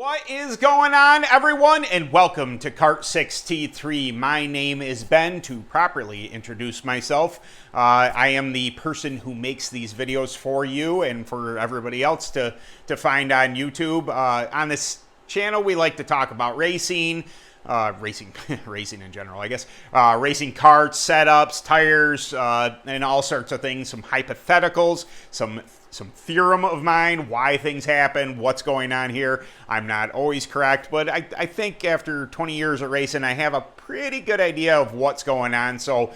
What is going on, everyone, and welcome to Kart 6T3. My name is Ben. To properly introduce myself, I am the person who makes these videos for you and for everybody else to find on YouTube. On this channel, we like to talk about racing, racing in general, I guess, racing karts, setups, tires, and all sorts of things, some hypotheticals, some theorem of mine, why things happen, what's going on here. I'm not always correct, but I think after 20 years of racing, I have a pretty good idea of what's going on. So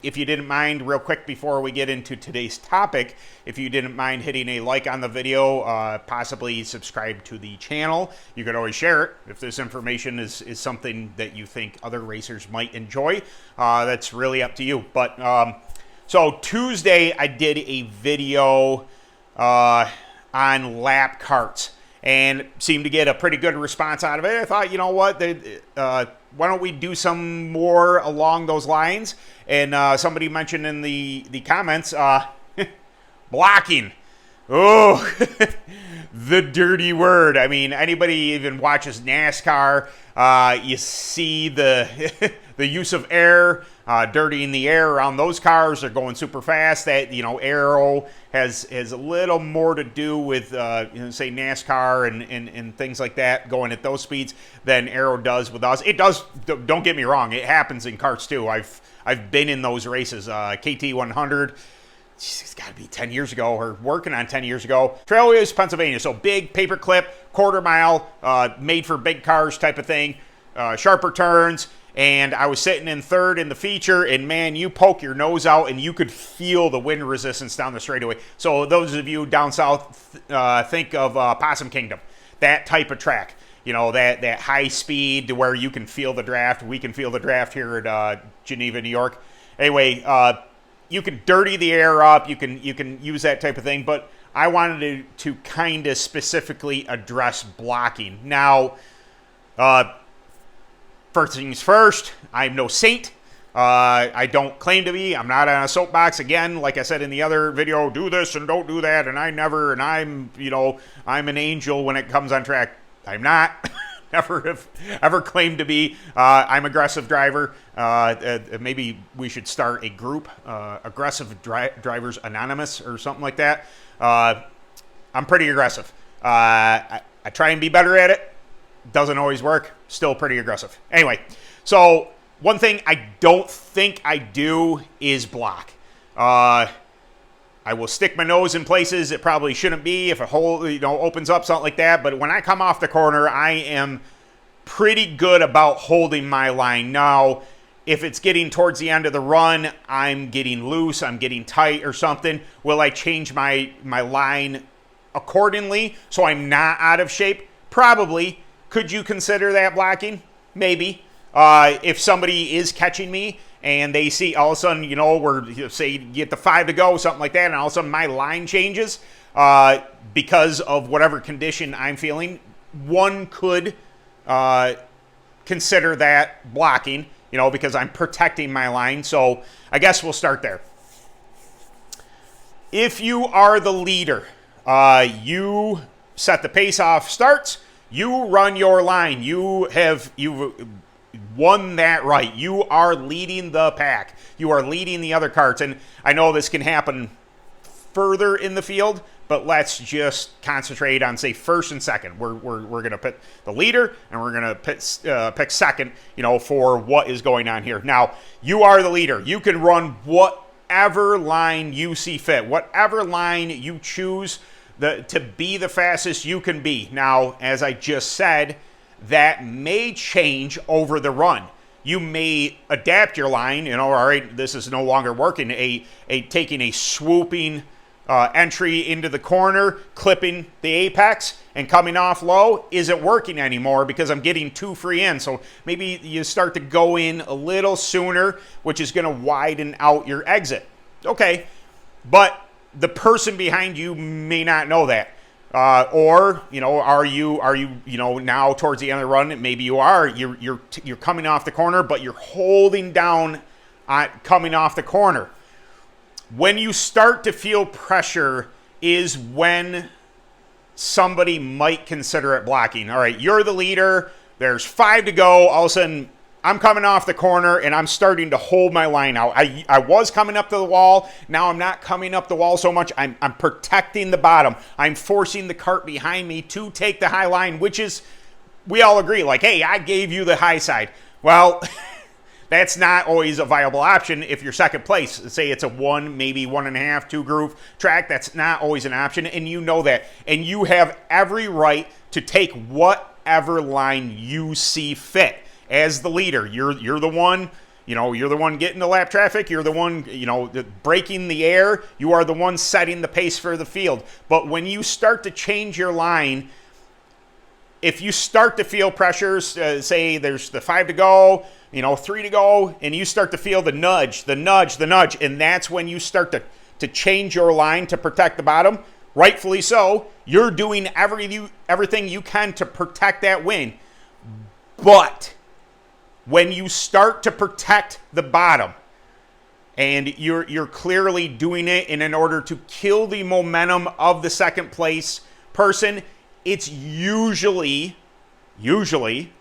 if you didn't mind, real quick before we get into today's topic, if you didn't mind hitting a like on the video, possibly subscribe to the channel. You could always share it if this information is something that you think other racers might enjoy. That's really up to you. But so Tuesday, I did a video on lap karts and seemed to get a pretty good response out of it. I thought, you know what, why don't we do some more along those lines? And somebody mentioned in the comments, blocking. Oh, the dirty word. I mean, anybody even watches NASCAR, you see the the use of air, dirtying the air around those cars. They're going super fast. That, you know, aero has a little more to do with, say NASCAR and things like that, going at those speeds than aero does with us. It does. Don't get me wrong. It happens in karts too. I've been in those races. KT 100. It's got to be 10 years ago, or working on 10 years ago. Trailways, Pennsylvania. So big paperclip, quarter mile, made for big cars type of thing. Sharper turns. And I was sitting in third in the feature, and man, you poke your nose out and you could feel the wind resistance down the straightaway. So those of you down south, think of Possum Kingdom, that type of track. You know, that high speed to where you can feel the draft. We can feel the draft here at Geneva, New York. Anyway, you can dirty the air up. You can use that type of thing. But I wanted to kind of specifically address blocking. Now, first things first, I'm no saint. I don't claim to be. I'm not on a soapbox. Again, like I said in the other video, do this and don't do that, and I'm an angel when it comes on track. I'm not. Never have ever claimed to be. I'm aggressive driver. Maybe we should start a group, Aggressive Drivers Anonymous or something like that. I'm pretty aggressive. I try and be better at it. Doesn't always work. Still pretty aggressive. Anyway, so one thing I don't think I do is block. I will stick my nose in places it probably shouldn't be if a hole, opens up, something like that. But when I come off the corner, I am pretty good about holding my line. Now, if it's getting towards the end of the run, I'm getting loose, I'm getting tight or something, will I change my line accordingly so I'm not out of shape? Probably. Could you consider that blocking? Maybe. If somebody is catching me and they see all of a sudden, we're, say, you get the 5 to go, something like that, and all of a sudden my line changes because of whatever condition I'm feeling, one could consider that blocking, because I'm protecting my line. So I guess we'll start there. If you are the leader, you set the pace off starts. You run your line. You've won that right. You are leading the pack. You are leading the other karts. And I know this can happen further in the field, but let's just concentrate on, say, first and second. We're going to pick the leader, and we're going to pick second, for what is going on here. Now, you are the leader. You can run whatever line you see fit, whatever line you choose to be the fastest you can be. Now, as I just said, that may change over the run. You may adapt your line, all right, this is no longer working. Taking a swooping entry into the corner, clipping the apex, and coming off low isn't working anymore because I'm getting too free in. So maybe you start to go in a little sooner, which is going to widen out your exit. Okay, but the person behind you may not know that. Or, are you now towards the end of the run, maybe you are, you're coming off the corner, but you're holding down coming off the corner. When you start to feel pressure is when somebody might consider it blocking. All right, you're the leader. There's 5 to go. All of a sudden, I'm coming off the corner and I'm starting to hold my line out. I was coming up to the wall. Now I'm not coming up the wall so much. I'm protecting the bottom. I'm forcing the cart behind me to take the high line, which is, we all agree, like, hey, I gave you the high side. Well, that's not always a viable option if you're second place. Say it's a 1, maybe 1.5, 2 groove track. That's not always an option, and you know that. And you have every right to take whatever line you see fit. As the leader, you're the one, you're the one getting the lap traffic. You're the one, breaking the air. You are the one setting the pace for the field. But when you start to change your line, if you start to feel pressures, say there's the 5 to go, 3 to go, and you start to feel the nudge, and that's when you start to change your line to protect the bottom, rightfully so. You're doing everything you can to protect that win. But when you start to protect the bottom, and you're clearly doing it in order to kill the momentum of the second place person, it's usually,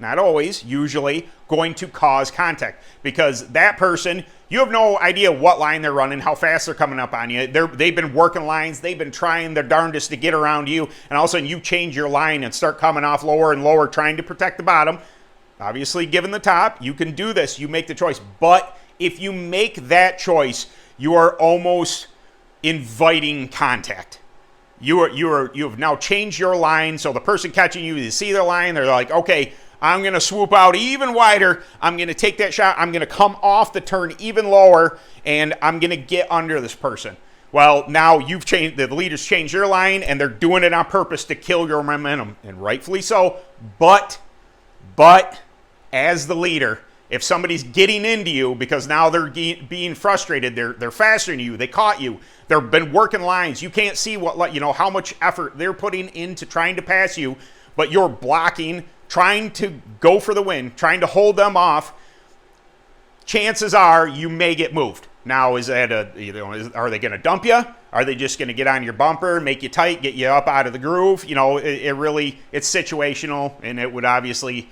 not always, usually going to cause contact, because that person, you have no idea what line they're running, how fast they're coming up on you. They've been working lines. They've been trying their darndest to get around you, and all of a sudden you change your line and start coming off lower and lower, trying to protect the bottom. Obviously, given the top, you can do this. You make the choice. But if you make that choice, you are almost inviting contact. You have now changed your line, so the person catching you, see their line, they're like, okay, I'm going to swoop out even wider. I'm going to take that shot. I'm going to come off the turn even lower, and I'm going to get under this person. Well, now you've changed, the leaders changed your line, and they're doing it on purpose to kill your momentum, and rightfully so. But as the leader, if somebody's getting into you because now they're being frustrated, they're faster than you, they caught you, they've been working lines, you can't see how much effort they're putting into trying to pass you, but you're blocking, trying to go for the win, trying to hold them off, chances are you may get moved. Now, is that are they going to dump you? Are they just going to get on your bumper, make you tight, get you up out of the groove? It's situational, and it would obviously,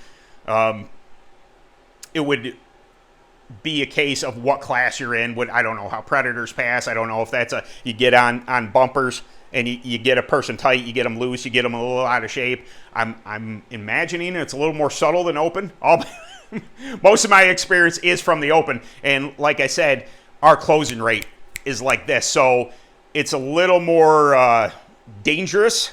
it would be a case of what class you're in. I don't know how predators pass. I don't know if that's you get on bumpers and you get a person tight, you get them loose, you get them a little out of shape. I'm imagining it's a little more subtle than open. Most of my experience is from the open, and like I said, our closing rate is like this, so it's a little more dangerous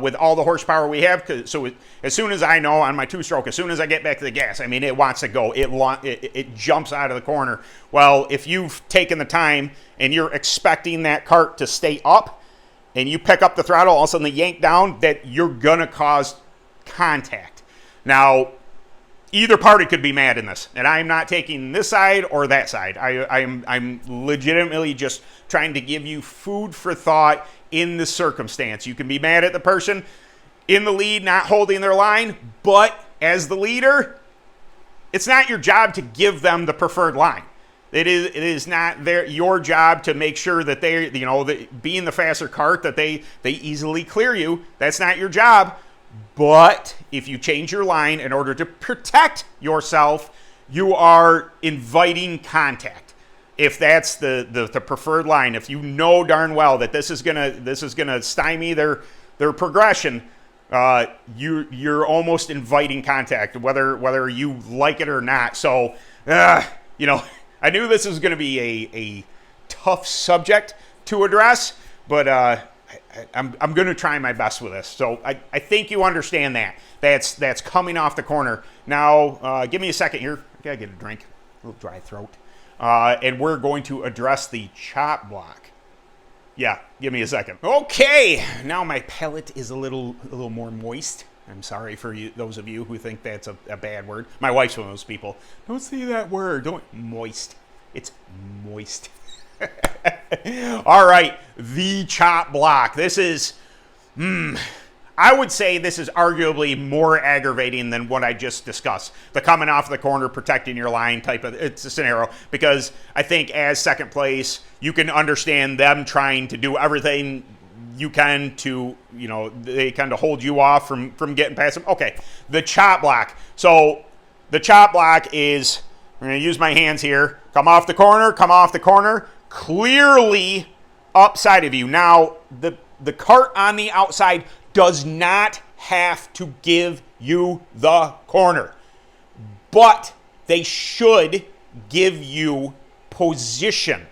with all the horsepower we have. So as soon as I know on my 2-stroke, as soon as I get back to the gas, I mean, it wants to go. It jumps out of the corner. Well, if you've taken the time and you're expecting that cart to stay up and you pick up the throttle, all of a sudden they yank down, that you're going to cause contact. Now, either party could be mad in this, and I'm not taking this side or that side. I'm legitimately just trying to give you food for thought in this circumstance. You can be mad at the person in the lead not holding their line, but as the leader, it's not your job to give them the preferred line. It is not your job to make sure that they, being the faster cart, that they easily clear you. That's not your job. But if you change your line in order to protect yourself, you are inviting contact. If that's the preferred line, if you know darn well that this is gonna stymie their progression, you're almost inviting contact, whether you like it or not. So, I knew this was going to be a tough subject to address, but I'm going to try my best with this. So I think you understand that. That's coming off the corner. Now, give me a second here. I gotta get a drink. A little dry throat. And we're going to address the chop block. Yeah, give me a second. Okay, now my palate is a little more moist. I'm sorry for those of you who think that's a bad word. My wife's one of those people. Don't say that word. Moist. It's moist. All right, the chop block. This is, I would say this is arguably more aggravating than what I just discussed. The coming off the corner, protecting your line type of, it's a scenario. Because I think as second place, you can understand them trying to do everything you can to, they kind of hold you off from getting past them. Okay, the chop block. So the chop block is, I'm going to use my hands here. Come off the corner, clearly upside of you. Now, the cart on the outside does not have to give you the corner, but they should give you position,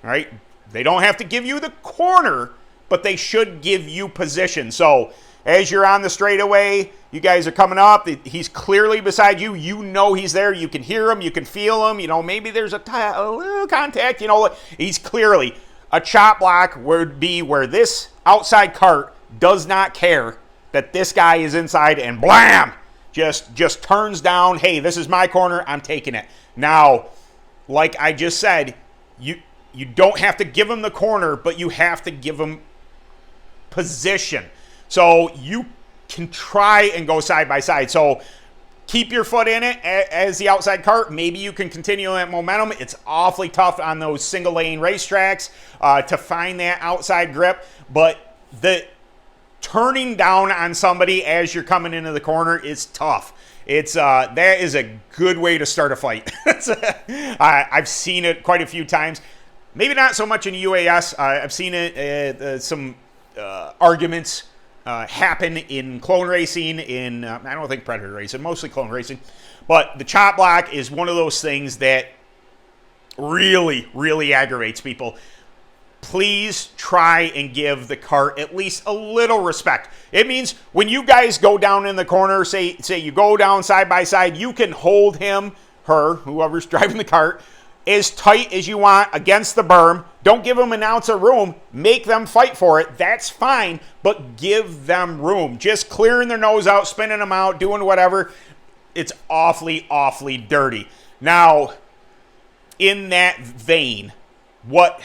right? They don't have to give you the corner, but they should give you position. So as you're on the straightaway, you guys are coming up, he's clearly beside you. You know he's there. You can hear him. You can feel him. Maybe there's a little contact. He's clearly. A chop block would be where this outside cart does not care that this guy is inside and blam, just turns down, hey, this is my corner, I'm taking it. Now, like I just said, you don't have to give him the corner, but you have to give him position. So you can try and go side by side. So keep your foot in it as the outside cart. Maybe you can continue that momentum. It's awfully tough on those single lane racetracks to find that outside grip. But the turning down on somebody as you're coming into the corner is tough. It's that is a good way to start a fight. I've seen it quite a few times. Maybe not so much in UAS. I've seen it some arguments happen in clone racing, I don't think predator racing, mostly clone racing. But the chop block is one of those things that really, really aggravates people. Please try and give the cart at least a little respect. It means when you guys go down in the corner, say you go down side by side, you can hold him, her, whoever's driving the cart, as tight as you want against the berm. Don't give them an ounce of room. Make them fight for it. That's fine, but give them room. Just clearing their nose out, spinning them out, doing whatever, it's awfully, awfully dirty. Now, in that vein, what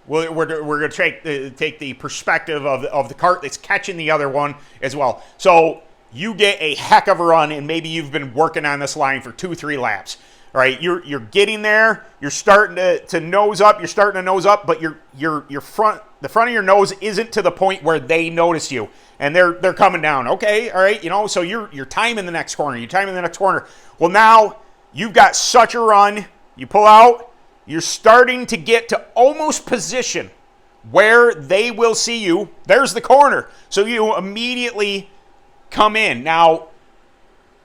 we're going to take the perspective of the cart that's catching the other one as well. So you get a heck of a run, and maybe you've been working on this line for 2-3 laps. All right, you're getting there. You're starting to nose up. You're starting to nose up, but the front of your nose isn't to the point where they notice you, and they're coming down. Okay, all right, so you're timing the next corner. You're timing the next corner. Well, now you've got such a run. You pull out. You're starting to get to almost position where they will see you. There's the corner. So you immediately come in. Now,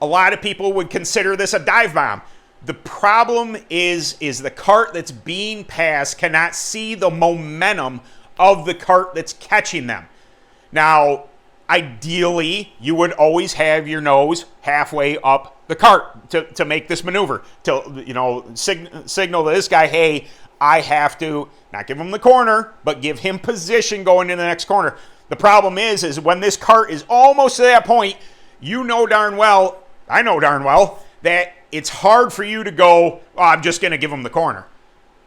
a lot of people would consider this a dive bomb. The problem is the cart that's being passed cannot see the momentum of the cart that's catching them. Now, ideally, you would always have your nose halfway up the cart to make this maneuver, to signal to this guy, hey, I have to not give him the corner, but give him position going into the next corner. The problem is when this cart is almost to that point, I know darn well, that it's hard for you to go, oh, I'm just going to give him the corner.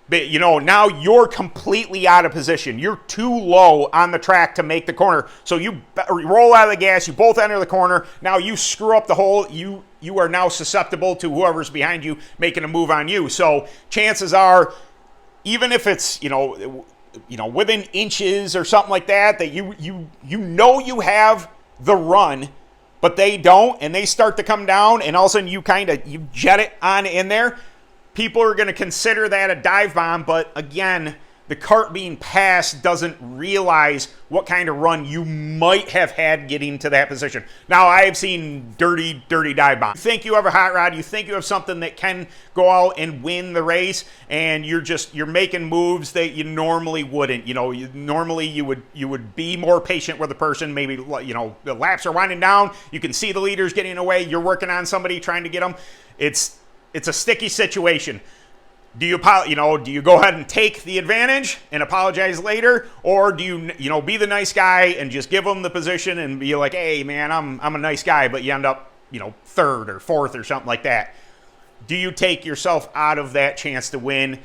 But, now you're completely out of position. You're too low on the track to make the corner. So you roll out of the gas. You both enter the corner. Now you screw up the hole. You are now susceptible to whoever's behind you making a move on you. So chances are, even if it's, within inches or something like that, that you have the run, but they don't, and they start to come down, and all of a sudden you jet it on in there. People are going to consider that a dive bomb, but again, the cart being passed doesn't realize what kind of run you might have had getting to that position. Now, I have seen dirty, dirty dive bombs. You think you have a hot rod, you think you have something that can go out and win the race, and you're making moves that you normally wouldn't. Normally you would be more patient with the person. Maybe, the laps are winding down. You can see the leaders getting away. You're working on somebody trying to get them. It's a sticky situation. Do you go ahead and take the advantage and apologize later, or do you be the nice guy and just give them the position and be like, hey man, I'm a nice guy, but you end up third or fourth or something like that? Do you take yourself out of that chance to win?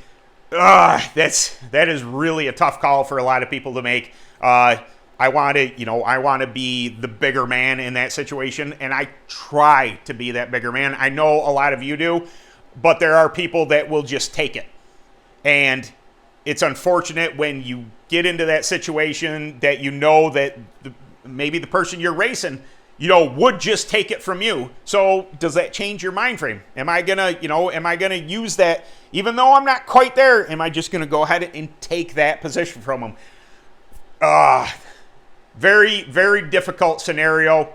That is really a tough call for a lot of people to make. I want to be the bigger man in that situation, and I try to be that bigger man. I know a lot of you do, but there are people that will just take it. And it's unfortunate when you get into that situation that you know that maybe the person you're racing, would just take it from you. So does that change your mind frame? Am I gonna use that, even though I'm not quite there? Am I just gonna go ahead and take that position from them? Very, very difficult scenario.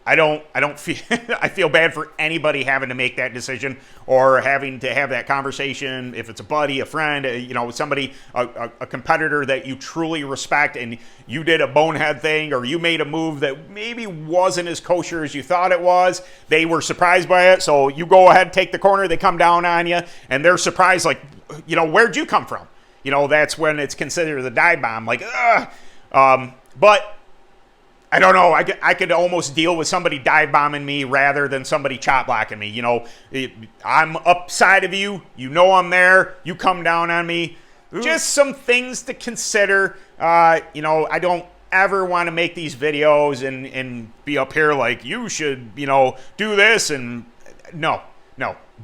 I don't feel I feel bad for anybody having to make that decision or having to have that conversation. If it's a buddy, a friend, somebody, a competitor that you truly respect, and you did a bonehead thing or you made a move that maybe wasn't as kosher as you thought it was. They were surprised by it, so you go ahead, take the corner. They come down on you, and they're surprised, like, where'd you come from? That's when it's considered a dive bomb. Like, but I don't know. I could almost deal with somebody dive bombing me rather than somebody chop blocking me. I'm upside of you. I'm there. You come down on me. Just some things to consider. I don't ever want to make these videos and be up here like, you should, do this. And no.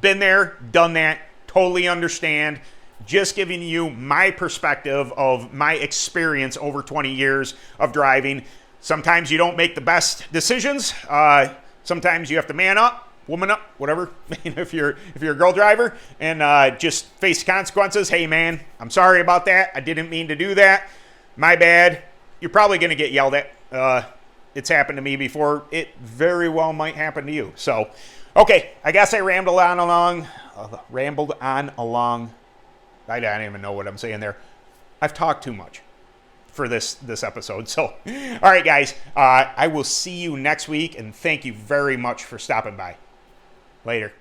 Been there, done that. Totally understand. Just giving you my perspective of my experience over 20 years of driving. Sometimes you don't make the best decisions. Sometimes you have to man up, woman up, whatever. if you're a girl driver, and just face consequences. Hey man, I'm sorry about that. I didn't mean to do that. My bad. You're probably gonna get yelled at. It's happened to me before. It very well might happen to you. So, okay, I guess I rambled on along. I don't even know what I'm saying there. I've talked too much for this episode. So, all right, guys, I will see you next week, and thank you very much for stopping by. Later.